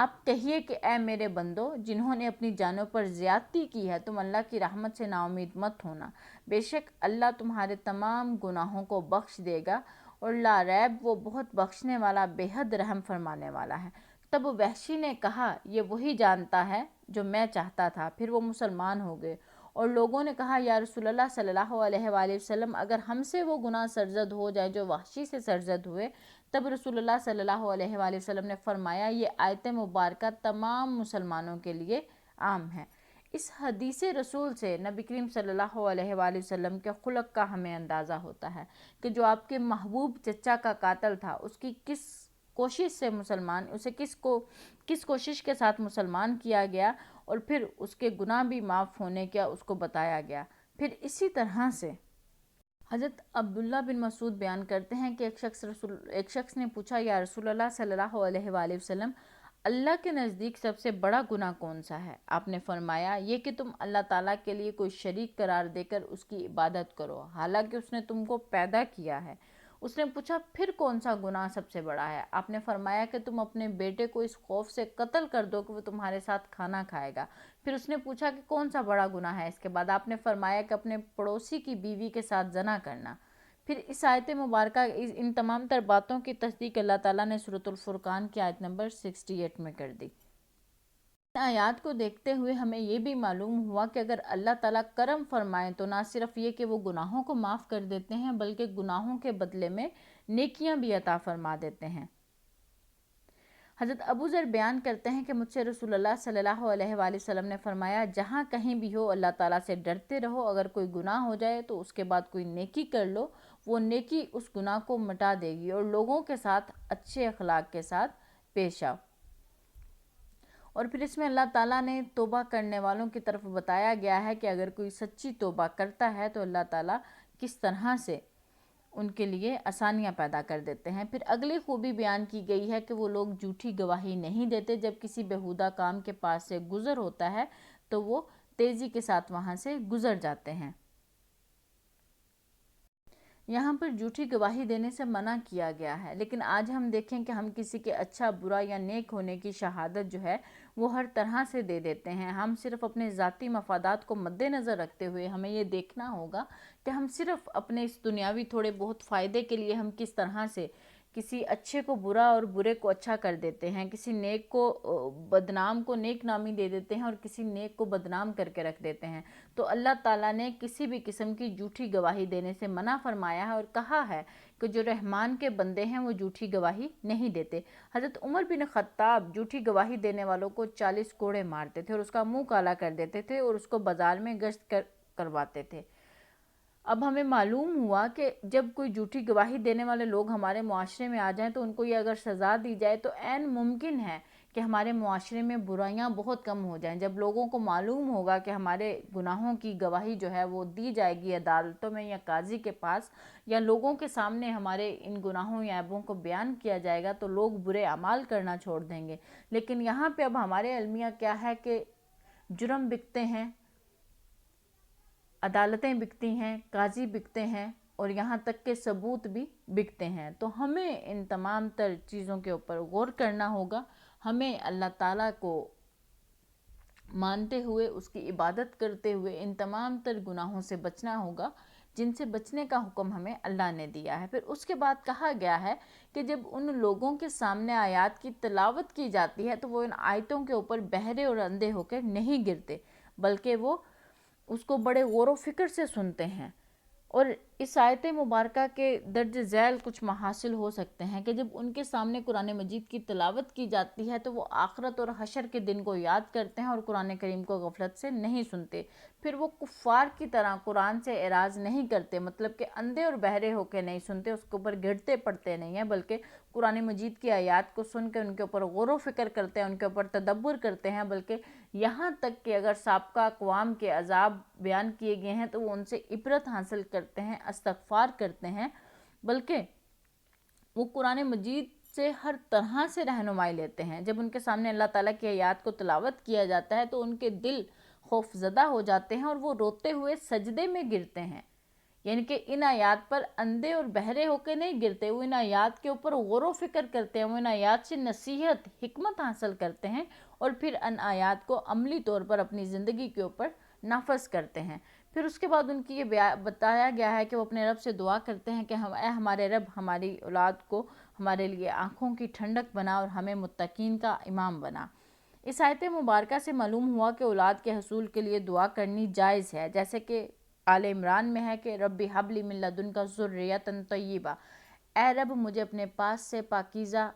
آپ کہیے کہ اے میرے بندو جنہوں نے اپنی جانوں پر زیادتی کی ہے، تم اللہ کی رحمت سے نا امید مت ہونا، بے شک اللہ تمہارے تمام گناہوں کو بخش دے گا، اور لا ریب وہ بہت بخشنے والا بے حد رحم فرمانے والا ہے۔ تب وحشی نے کہا یہ وہی جانتا ہے جو میں چاہتا تھا، پھر وہ مسلمان ہو گئے، اور لوگوں نے کہا یا رسول اللہ صلی اللہ علیہ وآلہ وسلم اگر ہم سے وہ گناہ سرزد ہو جائے جو وحشی سے سرزد ہوئے، تب رسول اللہ صلی اللہ علیہ وآلہ وسلم نے فرمایا یہ آیت مبارکہ تمام مسلمانوں کے لیے عام ہے۔ اس حدیث رسول سے نبی کریم صلی اللہ علیہ وآلہ وسلم کے خلق کا ہمیں اندازہ ہوتا ہے کہ جو آپ کے محبوب چچا کا قاتل تھا، اس کی کس کوشش سے اسے کس کوشش کے ساتھ مسلمان کیا گیا، اور پھر اس کے گناہ بھی معاف ہونے کا اس کو بتایا گیا۔ پھر اسی طرح سے حضرت عبداللہ بن مسعود بیان کرتے ہیں کہ ایک شخص نے پوچھا یا رسول اللہ صلی اللہ علیہ وآلہ وسلم اللہ کے نزدیک سب سے بڑا گناہ کون سا ہے؟ آپ نے فرمایا یہ کہ تم اللہ تعالیٰ کے لیے کوئی شریک قرار دے کر اس کی عبادت کرو حالانکہ اس نے تم کو پیدا کیا ہے۔ اس نے پوچھا پھر کون سا گناہ سب سے بڑا ہے؟ آپ نے فرمایا کہ تم اپنے بیٹے کو اس خوف سے قتل کر دو کہ وہ تمہارے ساتھ کھانا کھائے گا۔ پھر اس نے پوچھا کہ کون سا بڑا گناہ ہے؟ اس کے بعد آپ نے فرمایا کہ اپنے پڑوسی کی بیوی کے ساتھ زنا کرنا۔ پھر اس آیت مبارکہ ان تمام تر باتوں کی تصدیق اللہ تعالیٰ نے سورۃ الفرقان کی آیت نمبر 68 میں کر دی۔ ان آیات کو دیکھتے ہوئے ہمیں یہ بھی معلوم ہوا کہ اگر اللہ تعالیٰ کرم فرمائے تو نہ صرف یہ کہ وہ گناہوں کو معاف کر دیتے ہیں بلکہ گناہوں کے بدلے میں نیکیاں بھی عطا فرما دیتے ہیں۔ حضرت ابو ذر بیان کرتے ہیں کہ مجھ سے رسول اللہ صلی اللہ علیہ وآلہ وسلم نے فرمایا جہاں کہیں بھی ہو اللہ تعالیٰ سے ڈرتے رہو، اگر کوئی گناہ ہو جائے تو اس کے بعد کوئی نیکی کر لو، وہ نیکی اس گناہ کو مٹا دے گی، اور لوگوں کے ساتھ اچھے اخلاق کے ساتھ پیش آؤ۔ اور پھر اس میں اللہ تعالیٰ نے توبہ کرنے والوں کی طرف بتایا گیا ہے کہ اگر کوئی سچی توبہ کرتا ہے تو اللہ تعالیٰ کس طرح سے ان کے لیے آسانیاں پیدا کر دیتے ہیں۔ پھر اگلی خوبی بیان کی گئی ہے کہ وہ لوگ جھوٹی گواہی نہیں دیتے، جب کسی بیہودہ کام کے پاس سے گزر ہوتا ہے تو وہ تیزی کے ساتھ وہاں سے گزر جاتے ہیں۔ یہاں پر جھوٹی گواہی دینے سے منع کیا گیا ہے، لیکن آج ہم دیکھیں کہ ہم کسی کے اچھا برا یا نیک ہونے کی شہادت جو ہے وہ ہر طرح سے دے دیتے ہیں۔ ہم صرف اپنے ذاتی مفادات کو مد نظر رکھتے ہوئے ہمیں یہ دیکھنا ہوگا کہ ہم صرف اپنے اس دنیاوی تھوڑے بہت فائدے کے لیے ہم کس طرح سے کسی اچھے کو برا اور برے کو اچھا کر دیتے ہیں، کسی نیک کو بدنام کو نیک نامی دے دیتے ہیں اور کسی نیک کو بدنام کر کے رکھ دیتے ہیں۔ تو اللہ تعالیٰ نے کسی بھی قسم کی جھوٹی گواہی دینے سے منع فرمایا ہے اور کہا ہے کہ جو رحمان کے بندے ہیں وہ جھوٹی گواہی نہیں دیتے۔ حضرت عمر بن خطاب جھوٹی گواہی دینے والوں کو 40 کوڑے مارتے تھے اور اس کا منہ کالا کر دیتے تھے اور اس کو بازار میں گشت کرواتے تھے۔ اب ہمیں معلوم ہوا کہ جب کوئی جھوٹی گواہی دینے والے لوگ ہمارے معاشرے میں آ جائیں تو ان کو یہ اگر سزا دی جائے تو عین ممکن ہے کہ ہمارے معاشرے میں برائیاں بہت کم ہو جائیں۔ جب لوگوں کو معلوم ہوگا کہ ہمارے گناہوں کی گواہی جو ہے وہ دی جائے گی عدالتوں میں یا قاضی کے پاس، یا لوگوں کے سامنے ہمارے ان گناہوں یا عیبوں کو بیان کیا جائے گا، تو لوگ برے اعمال کرنا چھوڑ دیں گے۔ لیکن یہاں پہ اب ہمارے المیہ کیا ہے کہ جرم بکتے ہیں، عدالتیں بکتی ہیں، قاضی بکتے ہیں، اور یہاں تک کہ ثبوت بھی بکتے ہیں۔ تو ہمیں ان تمام تر چیزوں کے اوپر غور کرنا ہوگا، ہمیں اللہ تعالیٰ کو مانتے ہوئے اس کی عبادت کرتے ہوئے ان تمام تر گناہوں سے بچنا ہوگا جن سے بچنے کا حکم ہمیں اللہ نے دیا ہے۔ پھر اس کے بعد کہا گیا ہے کہ جب ان لوگوں کے سامنے آیات کی تلاوت کی جاتی ہے تو وہ ان آیتوں کے اوپر بہرے اور اندھے ہو کے نہیں گرتے، بلکہ وہ اس کو بڑے غور و فکر سے سنتے ہیں۔ اور اس آیت مبارکہ کے درج ذیل کچھ محاصل ہو سکتے ہیں کہ جب ان کے سامنے قرآن مجید کی تلاوت کی جاتی ہے تو وہ آخرت اور حشر کے دن کو یاد کرتے ہیں اور قرآن کریم کو غفلت سے نہیں سنتے۔ پھر وہ کفار کی طرح قرآن سے اعراض نہیں کرتے، مطلب کہ اندھے اور بہرے ہو کے نہیں سنتے، اس کے اوپر گرتے پڑتے نہیں ہیں، بلکہ قرآن مجید کی آیات کو سن کے ان کے اوپر غور و فکر کرتے ہیں، ان کے اوپر تدبر کرتے ہیں، بلکہ یہاں تک کہ اگر سابقہ اقوام کے عذاب بیان کیے گئے ہیں تو وہ ان سے عبرت حاصل کرتے ہیں، استغفار کرتے ہیں، بلکہ وہ قرآن مجید سے ہر طرح سے رہنمائی لیتے ہیں۔ جب ان کے سامنے اللہ تعالیٰ کی آیات کو تلاوت کیا جاتا ہے تو ان کے دل خوف زدہ ہو جاتے ہیں اور وہ روتے ہوئے سجدے میں گرتے ہیں۔ یعنی کہ ان آیات پر اندھے اور بہرے ہو کے نہیں گرتے، وہ ان آیات کے اوپر غور و فکر کرتے ہیں، وہ ان آیات سے نصیحت، حکمت حاصل کرتے ہیں اور پھر ان آیات کو عملی طور پر اپنی زندگی کے اوپر نافذ کرتے ہیں۔ پھر اس کے بعد ان کی یہ بتایا گیا ہے کہ وہ اپنے رب سے دعا کرتے ہیں کہ اے ہمارے رب، ہماری اولاد کو ہمارے لیے آنکھوں کی ٹھنڈک بنا اور ہمیں متقین کا امام بنا۔ اس آیت مبارکہ سے معلوم ہوا کہ اولاد کے حصول کے لیے دعا کرنی جائز ہے، جیسے کہ آل عمران میں ہے کہ ربی حب لی من لدنک ذریۃ طیبہ، اے رب مجھے اپنے پاس سے پاکیزہ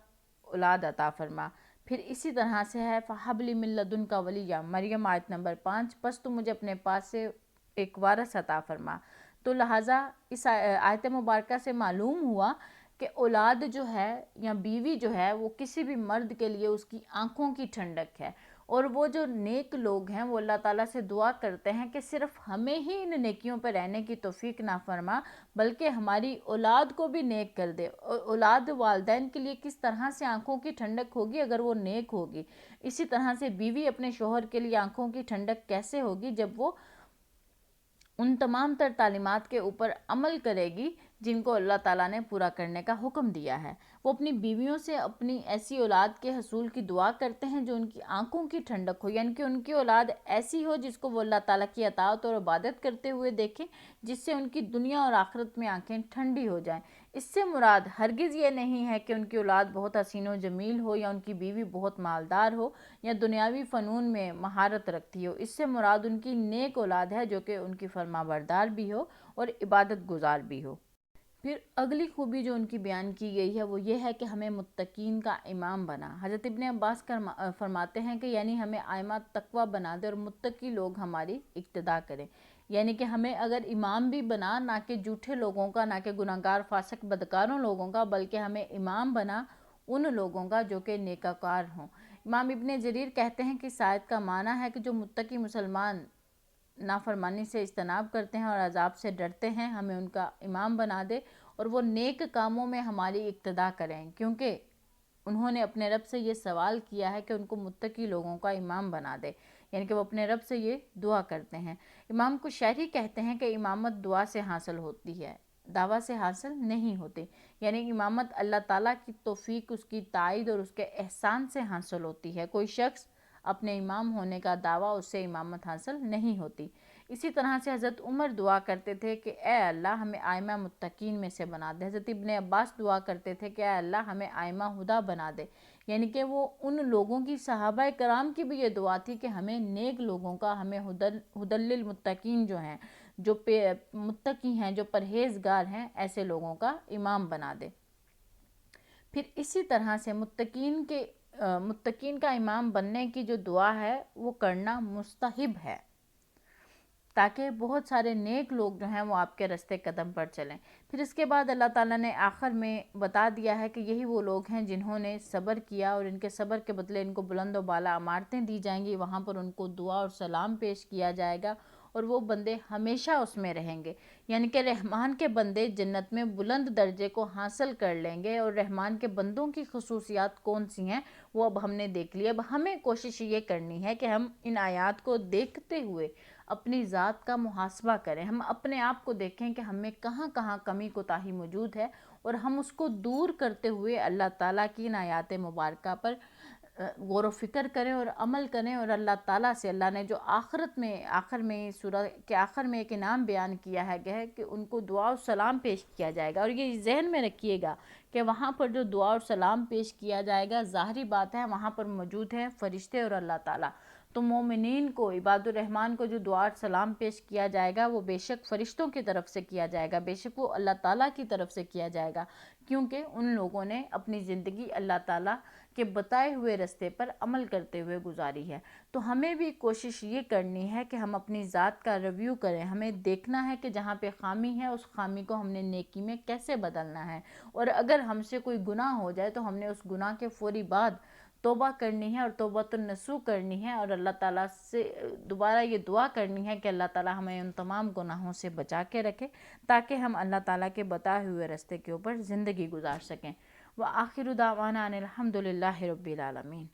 اولاد عطا فرما۔ پھر اسی طرح سے ہے فہب لی من لدنک ولیہ، مریم آیت نمبر 5، پس تو مجھے اپنے پاس سے ایک وارث عطا فرما۔ تو لہٰذا اس آیت مبارکہ سے معلوم ہوا کہ اولاد جو ہے یا بیوی جو ہے وہ کسی بھی مرد کے لیے اس کی آنکھوں کی ٹھنڈک ہے، اور وہ جو نیک لوگ ہیں وہ اللہ تعالیٰ سے دعا کرتے ہیں کہ صرف ہمیں ہی ان نیکیوں پہ رہنے کی توفیق نہ فرما، بلکہ ہماری اولاد کو بھی نیک کر دے۔ اولاد والدین کے لیے کس طرح سے آنکھوں کی ٹھنڈک ہوگی اگر وہ نیک ہوگی، اسی طرح سے بیوی اپنے شوہر کے لیے آنکھوں کی ٹھنڈک کیسے ہوگی جب وہ ان تمام تر تعلیمات کے اوپر عمل کرے گی جن کو اللہ تعالیٰ نے پورا کرنے کا حکم دیا ہے۔ وہ اپنی بیویوں سے اپنی ایسی اولاد کے حصول کی دعا کرتے ہیں جو ان کی آنکھوں کی ٹھنڈک ہو، یعنی کہ ان کی اولاد ایسی ہو جس کو وہ اللہ تعالیٰ کی اطاعت اور عبادت کرتے ہوئے دیکھیں، جس سے ان کی دنیا اور آخرت میں آنکھیں ٹھنڈی ہو جائیں۔ اس سے مراد ہرگز یہ نہیں ہے کہ ان کی اولاد بہت حسین و جمیل ہو یا ان کی بیوی بہت مالدار ہو یا دنیاوی فنون میں مہارت رکھتی ہو۔ اس سے مراد ان کی نیک اولاد ہے جو کہ ان کی فرما بردار بھی ہو اور عبادت گزار بھی ہو۔ پھر اگلی خوبی جو ان کی بیان کی گئی ہے وہ یہ ہے کہ ہمیں متقین کا امام بنا۔ حضرت ابن عباس فرماتے ہیں کہ یعنی ہمیں ائمہ تقویٰ بنا دے اور متقی لوگ ہماری اقتداء کریں، یعنی کہ ہمیں اگر امام بھی بنا، نہ کہ جھوٹے لوگوں کا، نہ کہ گناہگار فاسق بدکاروں لوگوں کا، بلکہ ہمیں امام بنا ان لوگوں کا جو کہ نیکوکار ہوں۔ امام ابن جریر کہتے ہیں کہ اس آیت کا معنی ہے کہ جو متقی مسلمان نافرمانی سے اجتناب کرتے ہیں اور عذاب سے ڈرتے ہیں، ہمیں ان کا امام بنا دے اور وہ نیک کاموں میں ہماری اقتداء کریں، کیونکہ انہوں نے اپنے رب سے یہ سوال کیا ہے کہ ان کو متقی لوگوں کا امام بنا دے، یعنی کہ وہ اپنے رب سے یہ دعا کرتے ہیں۔ امام کشیری کہتے ہیں کہ امامت دعا سے حاصل ہوتی ہے، دعویٰ سے حاصل نہیں ہوتی، یعنی امامت اللہ تعالیٰ کی توفیق، اس کی تائید اور اس کے احسان سے حاصل ہوتی ہے۔ کوئی شخص اپنے امام ہونے کا دعویٰ، اس سے امامت حاصل نہیں ہوتی۔ اسی طرح سے حضرت عمر دعا کرتے تھے کہ اے اللہ ہمیں ائمہ متقین میں سے بنا دے۔ حضرت ابن عباس دعا کرتے تھے کہ اے اللہ ہمیں ائمہ ہدیٰ بنا دے، یعنی کہ وہ ان لوگوں کی، صحابہ کرام کی بھی یہ دعا تھی کہ ہمیں نیک لوگوں کا، ہمیں ہدی للمتقین جو ہیں، جو متقی ہیں، جو پرہیزگار ہیں، ایسے لوگوں کا امام بنا دے۔ پھر اسی طرح سے متقین کا امام بننے کی جو دعا ہے وہ کرنا مستحب ہے، تاکہ بہت سارے نیک لوگ جو ہیں وہ آپ کے رستے قدم پر چلیں۔ پھر اس کے بعد اللہ تعالیٰ نے آخر میں بتا دیا ہے کہ یہی وہ لوگ ہیں جنہوں نے صبر کیا اور ان کے صبر کے بدلے ان کو بلند و بالا عمارتیں دی جائیں گی، وہاں پر ان کو دعا اور سلام پیش کیا جائے گا اور وہ بندے ہمیشہ اس میں رہیں گے، یعنی کہ رحمان کے بندے جنت میں بلند درجے کو حاصل کر لیں گے۔ اور رحمان کے بندوں کی خصوصیات کون سی ہیں وہ اب ہم نے دیکھ لی۔ اب ہمیں کوشش یہ کرنی ہے کہ ہم ان آیات کو دیکھتے ہوئے اپنی ذات کا محاسبہ کریں، ہم اپنے آپ کو دیکھیں کہ ہمیں کہاں کہاں کمی کوتاہی موجود ہے اور ہم اس کو دور کرتے ہوئے اللہ تعالیٰ کی ان آیات مبارکہ پر غور و فکر کریں اور عمل کریں، اور اللہ تعالیٰ سے اللہ نے جو آخر میں سورہ کے آخر میں ایک انعام بیان کیا ہے کہ ان کو دعا و سلام پیش کیا جائے گا۔ اور یہ ذہن میں رکھیے گا کہ وہاں پر جو دعا اور سلام پیش کیا جائے گا، ظاہری بات ہے وہاں پر موجود ہیں فرشتے اور اللہ تعالیٰ، تو مومنین کو، عباد الرحمن کو جو دعا سلام پیش کیا جائے گا وہ بے شک فرشتوں کی طرف سے کیا جائے گا، بے شک وہ اللہ تعالیٰ کی طرف سے کیا جائے گا، کیونکہ ان لوگوں نے اپنی زندگی اللہ تعالیٰ کے بتائے ہوئے رستے پر عمل کرتے ہوئے گزاری ہے۔ تو ہمیں بھی کوشش یہ کرنی ہے کہ ہم اپنی ذات کا ریویو کریں، ہمیں دیکھنا ہے کہ جہاں پہ خامی ہے اس خامی کو ہم نے نیکی میں کیسے بدلنا ہے، اور اگر ہم سے کوئی گناہ ہو جائے تو ہم نے اس گناہ کے فوری بعد توبہ کرنی ہے اور توبۃ النصوح کرنی ہے، اور اللہ تعالیٰ سے دوبارہ یہ دعا کرنی ہے کہ اللہ تعالیٰ ہمیں ان تمام گناہوں سے بچا کے رکھے تاکہ ہم اللہ تعالیٰ کے بتائے ہوئے راستے کے اوپر زندگی گزار سکیں۔ وآخر دعوانا ان الحمد للہ رب العالمین۔